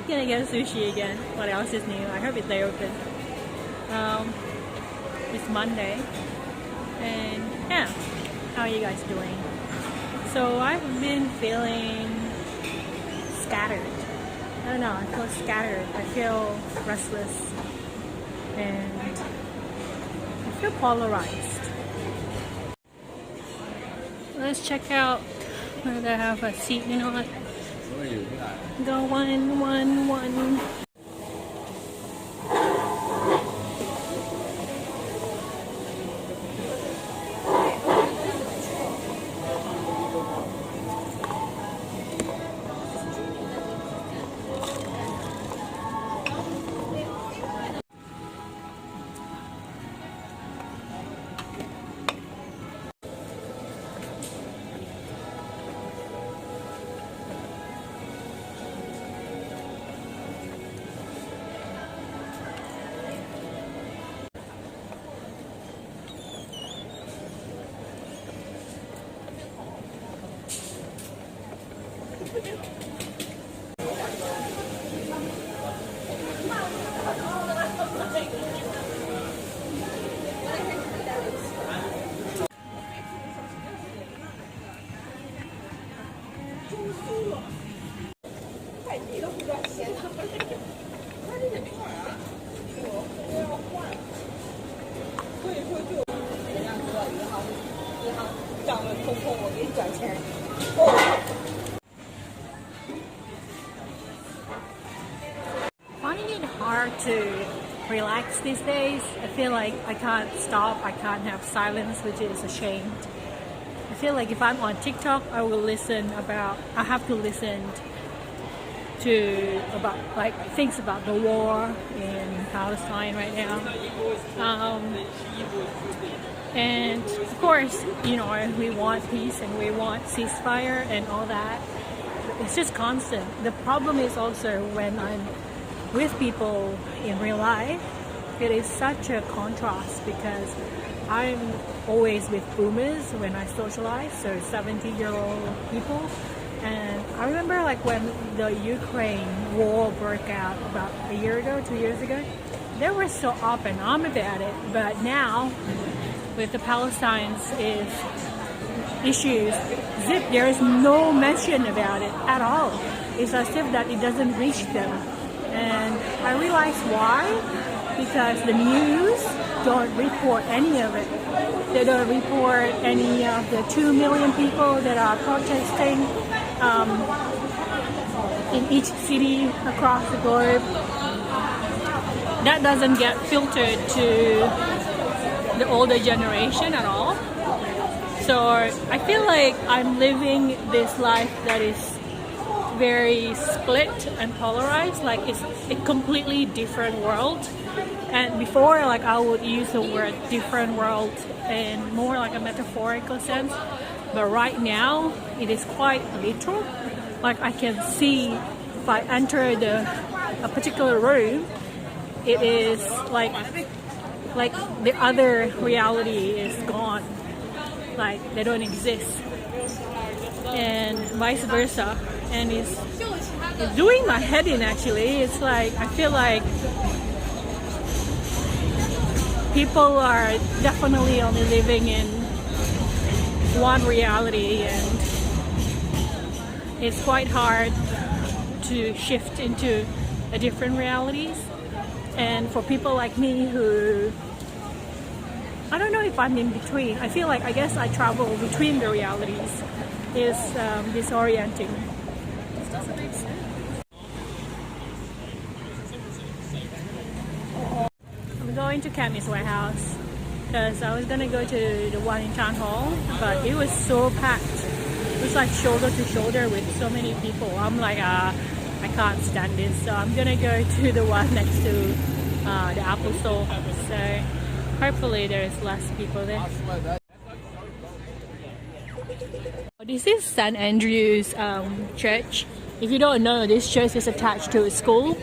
gonna get sushi again. What else is new? I hope they open. It's Monday, and yeah, how are you guys doing? So I've been feeling scattered. I don't know, I feel scattered. I feel restless, and I feel polarized. Let's check out whether they have a seat or not. Go 111. Finding it hard to relax these days. I feel like I can't stop, I can't have silence, which is a shame. I feel like if I'm on TikTok, I have to listen to about things about the war in Palestine right now. And of course, we want peace and we want ceasefire and all that. It's just constant. The problem is also when I'm with people in real life, it is such a contrast because I'm always with boomers when I socialize, so 70-year-old people. And I remember like when the Ukraine war broke out about a year ago, 2 years ago, they were so up and on about it. But now, with the Palestine's issues, there is no mention about it at all. It's as if that it doesn't reach them. And I realize why, because the news don't report any of it. They don't report any of the 2 million people that are protesting in each city across the globe. That doesn't get filtered to the older generation at all. So I feel like I'm living this life that is very split and polarized, like it's a completely different world. And before, like I would use the word different world in more like a metaphorical sense, but right now it is quite literal. Like I can see if I enter a particular room, it is like the other reality is gone, like they don't exist, and vice versa. And it's doing my head in actually. It's like I feel like people are definitely only living in one reality, and it's quite hard to shift into a different realities. And for people like me who, I don't know if I'm in between. I feel like I guess I travel between the realities. Is disorienting. I'm going to Cammy's warehouse because I was gonna go to the one in Town Hall, but it was so packed. It was like shoulder to shoulder with so many people. I'm like, I can't stand this, so I'm gonna go to the one next to the Apple store. So hopefully there's less people there. This is St. Andrew's church. If you don't know, this church is attached to a school.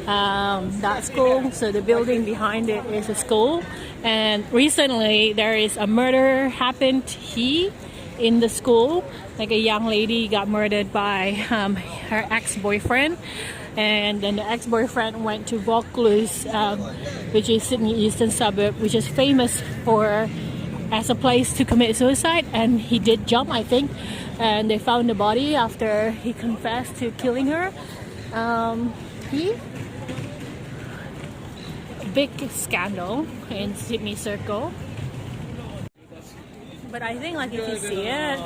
That school, so the building behind it is a school. And recently there is a murder happened here in the school. Like a young lady got murdered by her ex-boyfriend. and then the ex-boyfriend went to Vaucluse, which is Sydney eastern suburb, which is famous for as a place to commit suicide, and he did jump, I think, and they found the body after he confessed to killing her. Big scandal in Sydney circle. But I think like if you see it,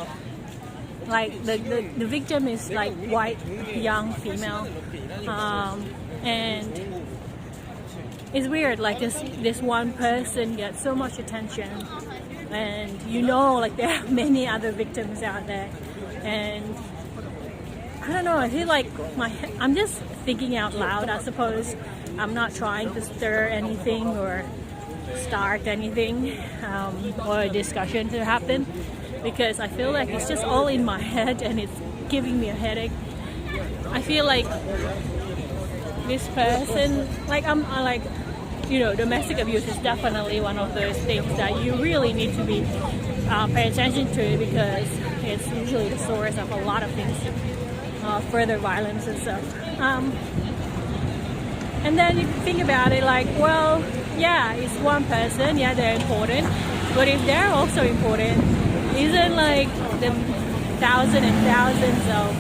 like the victim is like white, young female, and it's weird, like this one person gets so much attention, and you know, like there are many other victims out there, and I don't know, I feel like I'm just thinking out loud, I suppose. I'm not trying to stir anything or start anything or a discussion to happen, because I feel like it's just all in my head and it's giving me a headache. I feel like this person, like I'm like, you know, domestic abuse is definitely one of those things that you really need to be pay attention to, because it's usually the source of a lot of things, further violence and stuff. And then you think about it like, well, yeah, it's one person, yeah, they're important, but if they're also important, isn't like the thousands and thousands of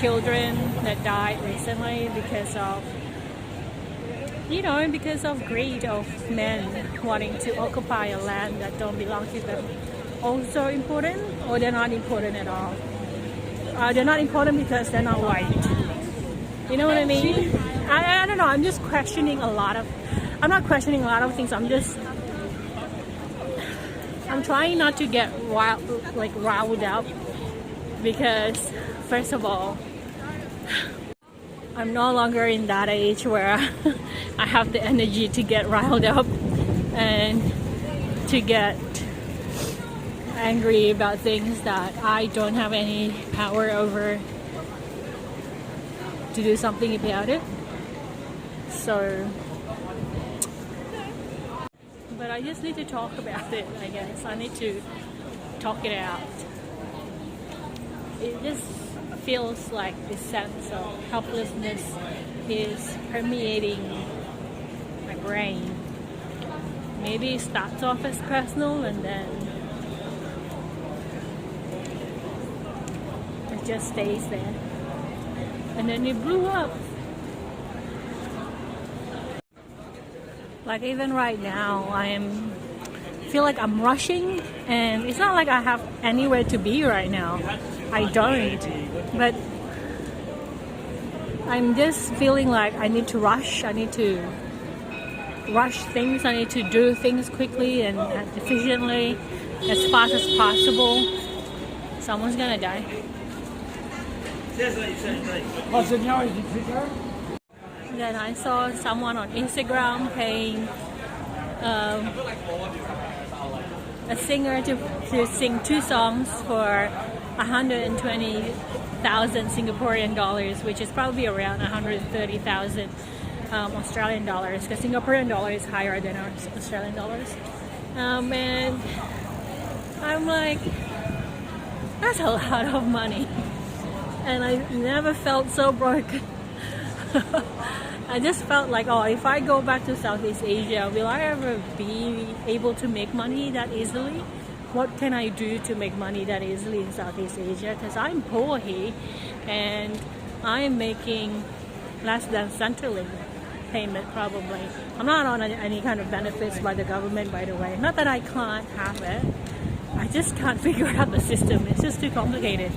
children that died recently because of, you know, because of greed of men wanting to occupy a land that don't belong to them, also important? Or they're not important at all? They're not important because they're not white. You know what I mean? I don't know, I'm just questioning a lot of, I'm not questioning a lot of things, I'm trying not to get riled up, because first of all, I'm no longer in that age where I have the energy to get riled up and to get angry about things that I don't have any power over to do something about it. So, but I just need to talk about it, I guess. I need to talk it out. It just feels like this sense of helplessness is permeating my brain. Maybe it starts off as personal and then it just stays there. And then it blew up. Like even right now, feel like I'm rushing, and it's not like I have anywhere to be right now. I don't, but I'm just feeling like I need to rush. I need to rush things. I need to do things quickly and efficiently, as fast as possible. Someone's gonna die. Then I saw someone on Instagram paying a singer to sing 2 songs for 120,000 Singaporean dollars, which is probably around 130,000 Australian dollars, because Singaporean dollar is higher than our Australian dollars. And I'm like, that's a lot of money. And I never felt so broke. I just felt like, oh, if I go back to Southeast Asia, will I ever be able to make money that easily? What can I do to make money that easily in Southeast Asia? Because I'm poor here, and I'm making less than Centrelink payment probably. I'm not on any kind of benefits by the government, by the way. Not that I can't have it. I just can't figure out the system. It's just too complicated.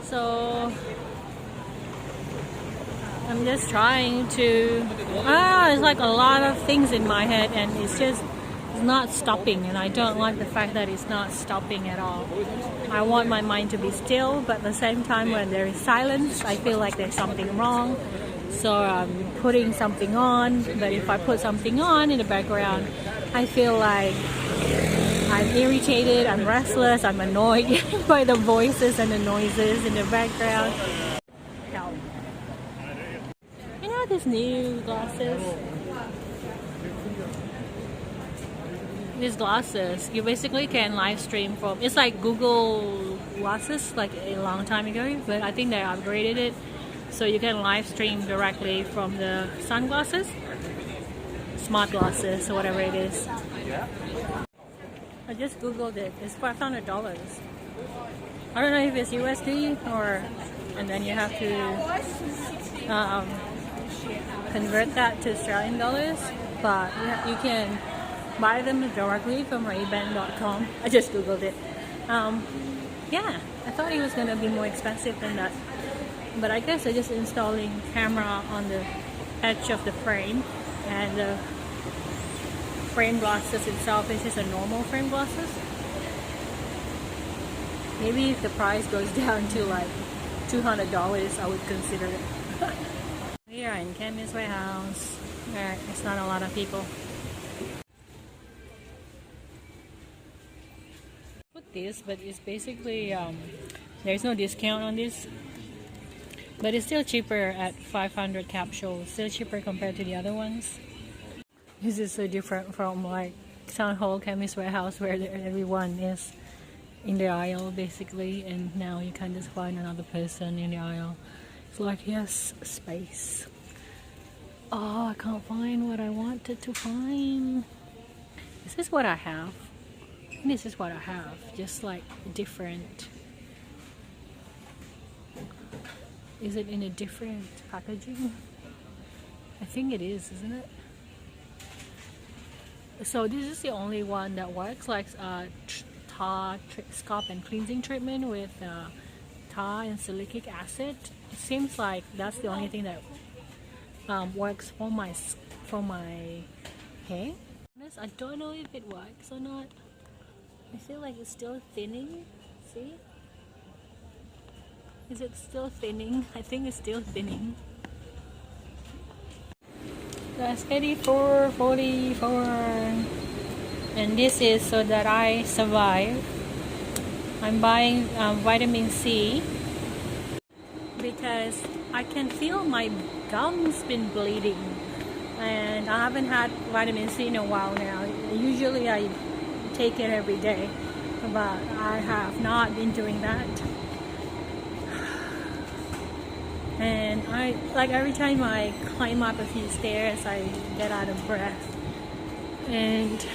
So I'm just trying to, it's like a lot of things in my head, and it's not stopping, and I don't like the fact that it's not stopping at all. I want my mind to be still, but at the same time when there is silence, I feel like there's something wrong. So I'm putting something on, but if I put something on in the background, I feel like I'm irritated, I'm restless, I'm annoyed by the voices and the noises in the background. Help. You know these new glasses? these glasses, you basically can live stream from. It's like Google glasses, like a long time ago, but I think they upgraded it, so you can live stream directly from the sunglasses, smart glasses, or whatever it is. I just googled it. It's $500. I don't know if it's USD or, and then you have to convert that to Australian dollars, but you can buy them directly from Ray-Ban.com. I just googled it. Yeah, I thought it was gonna be more expensive than that, but I guess they're just installing camera on the edge of the frame, and the frame glasses itself is just a normal frame glasses. Maybe if the price goes down to like $200, I would consider it. We are in Chemist Warehouse. Alright, it's not a lot of people. Put this, but it's basically there's no discount on this, but it's still cheaper at 500 capsules. Still cheaper compared to the other ones. This is so different from like Town Hall Chemist Warehouse, where everyone is in the aisle basically, and now you can just find another person in the aisle. It's like, yes, space. Oh, I can't find what I wanted to find. This is what I have. This is what I have, just like different. Is it in a different packaging? I think it is, isn't it? So this is the only one that works, like tar scalp and cleansing treatment with tar and salicylic acid. It seems like that's the only thing that works for my hair. I don't know if it works or not. I feel like it's still thinning. See? Is it still thinning? I think it's still thinning. That's 84.44, and this is so that I survive. I'm buying vitamin C because I can feel my gums been bleeding, and I haven't had vitamin C in a while now. Usually I take it every day, but I have not been doing that. And I like every time I climb up a few stairs, I get out of breath, and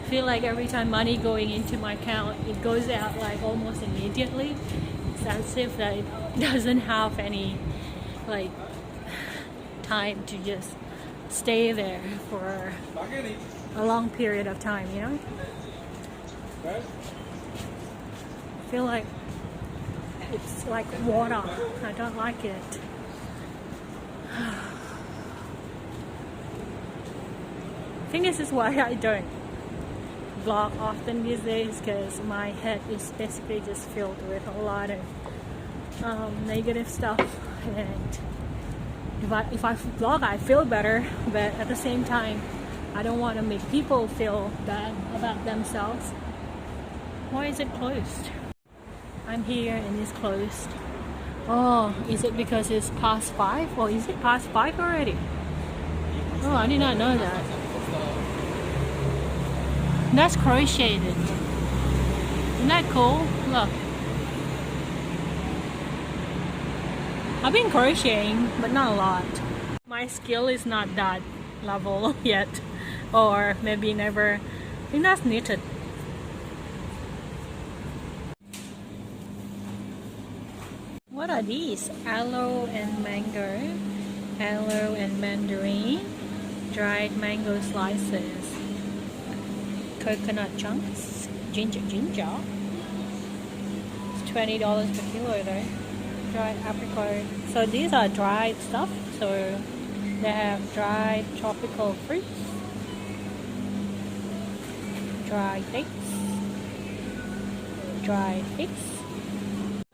feel like every time money going into my account, it goes out like almost immediately. It's as if that it doesn't have any like time to just stay there for a long period of time, you know? I feel like it's like water. I don't like it. I think this is why I don't vlog often these days, because my head is basically just filled with a lot of negative stuff, and if I vlog I feel better, but at the same time I don't want to make people feel bad about themselves. Why is it closed? I'm here and it's closed. Oh, is it because it's past 5? Or is it past 5 already? Oh, I did not know that. That's crocheted. Isn't that cool? Look. I've been crocheting, but not a lot. My skill is not that level yet. Or maybe never. I think that's knitted. What are these? Aloe and mango, aloe and mandarin, dried mango slices, coconut chunks, ginger. It's $20 per kilo though. Dried apricot. So these are dried stuff. So they have dried tropical fruits, dried dates, dried figs.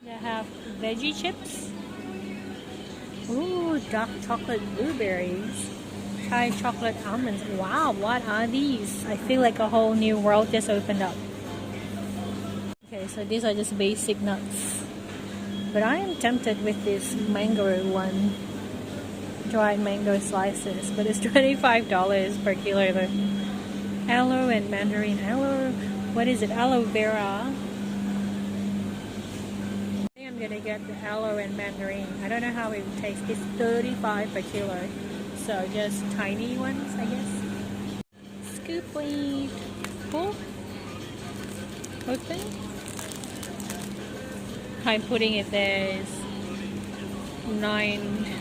They have veggie chips. Ooh, dark chocolate blueberries. Thai chocolate almonds. Wow, what are these? I feel like a whole new world just opened up. Okay, so these are just basic nuts. But I am tempted with this mango one. dried mango slices, but it's $25 per kilo though. Aloe and Mandarin. Aloe, what is it? Aloe vera. I think I'm gonna get the aloe and Mandarin. I don't know how it tastes. It's 35 per kilo, so just tiny ones, I guess. Scoop weight. Cool. Open. I'm putting it there is 9.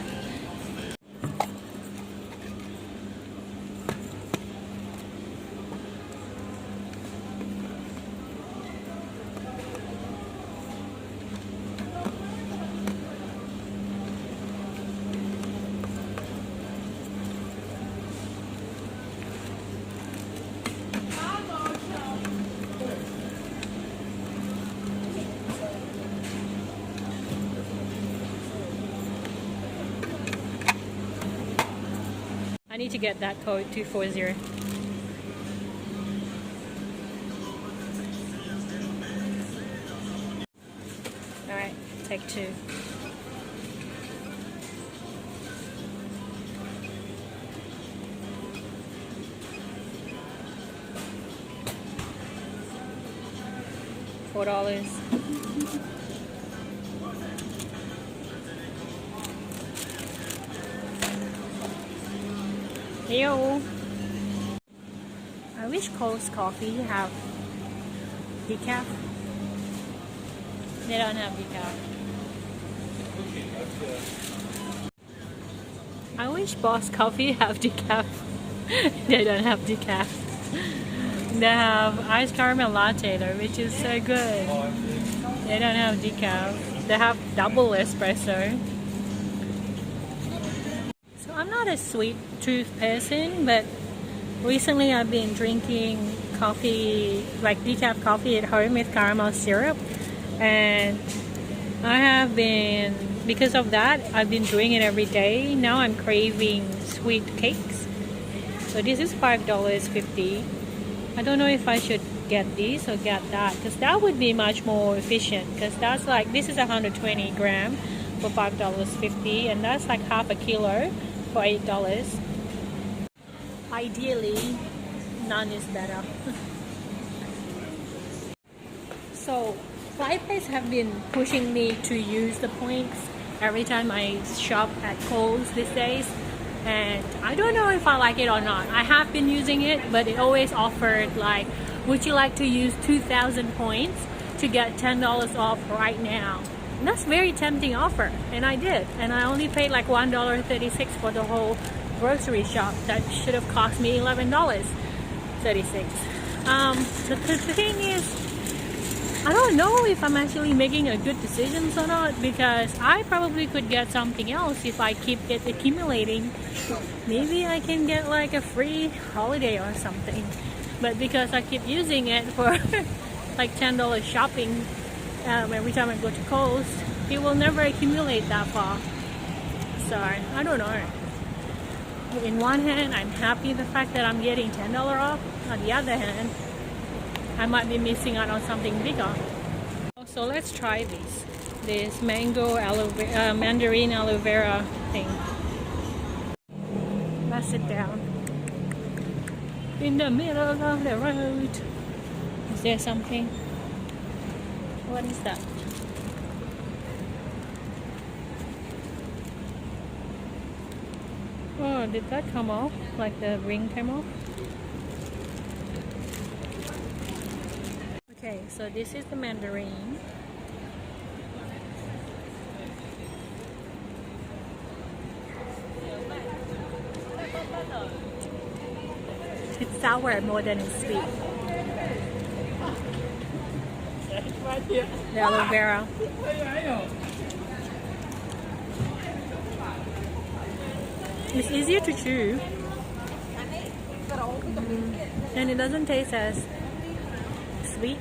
I need to get that code 240. Alright, take 2. $4. Yo. I wish Kohls coffee have decaf. They don't have decaf. I wish Boss Coffee have decaf. They don't have decaf. They have iced caramel latte though, which is so good. They don't have decaf. They have double espresso. I'm not a sweet tooth person, but recently I've been drinking coffee, like decaf coffee at home with caramel syrup, and I have been, because of that, I've been doing it every day. Now I'm craving sweet cakes. So this is $5.50. I don't know if I should get this or get that, because that would be much more efficient, because that's like, this is 120 gram for $5.50, and that's like half a kilo for $8. Ideally, none is better. So, Flypays have been pushing me to use the points every time I shop at Kohls these days, and I don't know if I like it or not. I have been using it, but it always offered like, would you like to use 2,000 points to get $10 off right now? And that's a very tempting offer, and I did, and I only paid like $1.36 for the whole grocery shop. That should have cost me $11.36. The thing is, I don't know if I'm actually making a good decision or not, because I probably could get something else if I keep it accumulating. Maybe I can get like a free holiday or something, but because I keep using it for like $10 shopping every time I go to Kohls, it will never accumulate that far. So I don't know. In one hand, I'm happy the fact that I'm getting $10 off. On the other hand, I might be missing out on something bigger. So let's try this mango Mandarin aloe vera thing. Let's sit down in the middle of the road. Is there something? What is that? Oh, did that come off? Like the ring came off? Okay, so this is the Mandarin. It's sour more than it's sweet. The aloe vera. It's easier to chew, and it doesn't taste as sweet.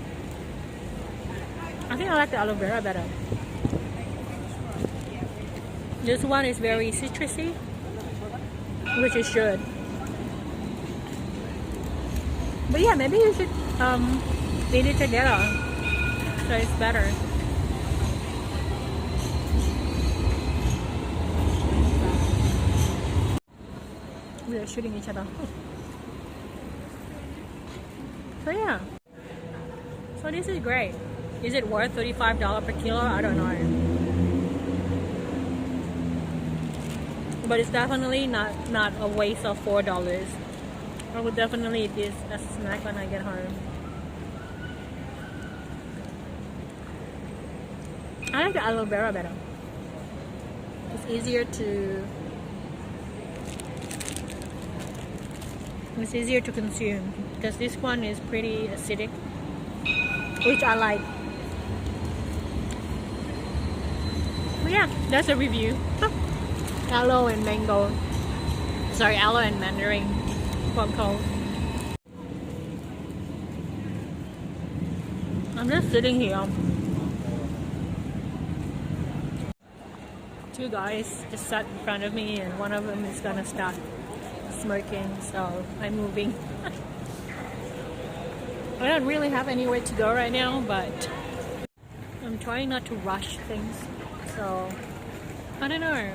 I think I like the aloe vera better. This one is very citrusy, which is good. But yeah, maybe you should eat it together, so it's better. We are shooting each other. So yeah. So this is great. Is it worth $35 per kilo? I don't know. But it's definitely not a waste of $4. I would definitely eat this as a snack when I get home. I like the aloe vera better. It's easier to consume because this one is pretty acidic, which I like. But yeah, that's a review. Aloe and mango. Sorry, aloe and mandarin from Kohls. I'm just sitting here. Two guys just sat in front of me and one of them is gonna start smoking, so I'm moving. I don't really have anywhere to go right now, but I'm trying not to rush things, so I don't know.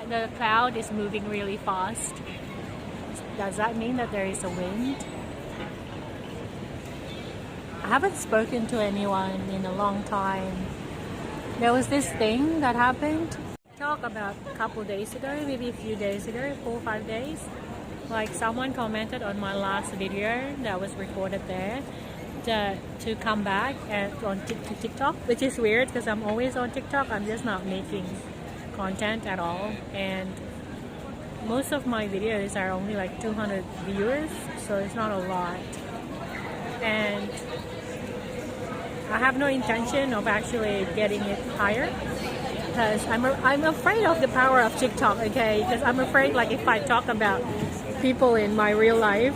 The cloud is moving really fast. Does that mean that there is a wind? I haven't spoken to anyone in a long time. There was this thing that happened. Talk about a couple days ago, maybe a few days ago, 4 or 5 days. Like someone commented on my last video that was recorded there to come back on TikTok, which is weird because I'm always on TikTok. I'm just not making content at all, and most of my videos are only like 200 viewers, so it's not a lot, and I have no intention of actually getting it higher because I'm afraid of the power of TikTok, okay? Because I'm afraid like if I talk about people in my real life,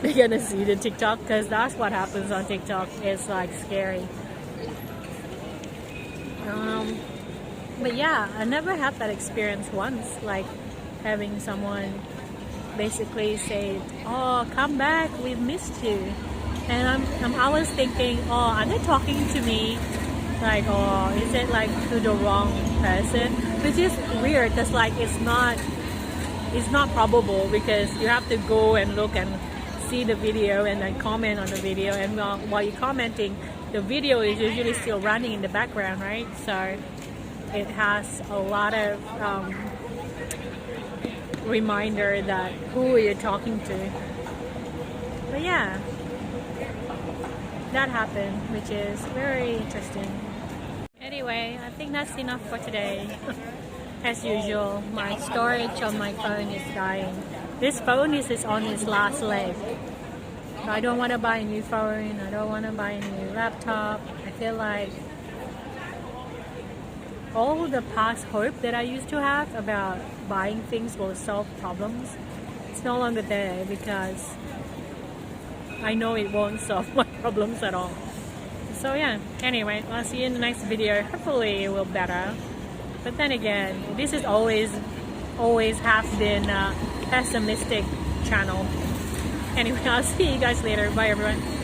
they're gonna see the TikTok, because that's what happens on TikTok. It's like scary. But yeah, I never had that experience once, like having someone basically say, "Oh, come back, we missed you," and I was thinking, "Oh, are they talking to me? Like, oh, is it like to the wrong person?" Which is weird, because like it's not probable, because you have to go and look and see the video and then comment on the video, and while you're commenting, the video is usually still running in the background, right? So it has a lot of reminder that who you're talking to. But yeah, that happened, which is very interesting. Anyway, I think that's enough for today. As usual, my storage on my phone is dying. This phone is on its last leg. So I don't want to buy a new phone. I don't want to buy a new laptop. I feel like all the past hope that I used to have about buying things will solve problems, it's no longer there, because I know it won't solve my problems at all. So yeah, anyway, I'll see you in the next video. Hopefully it will better. But then again, this is always has been a pessimistic channel. Anyway, I'll see you guys later. Bye everyone.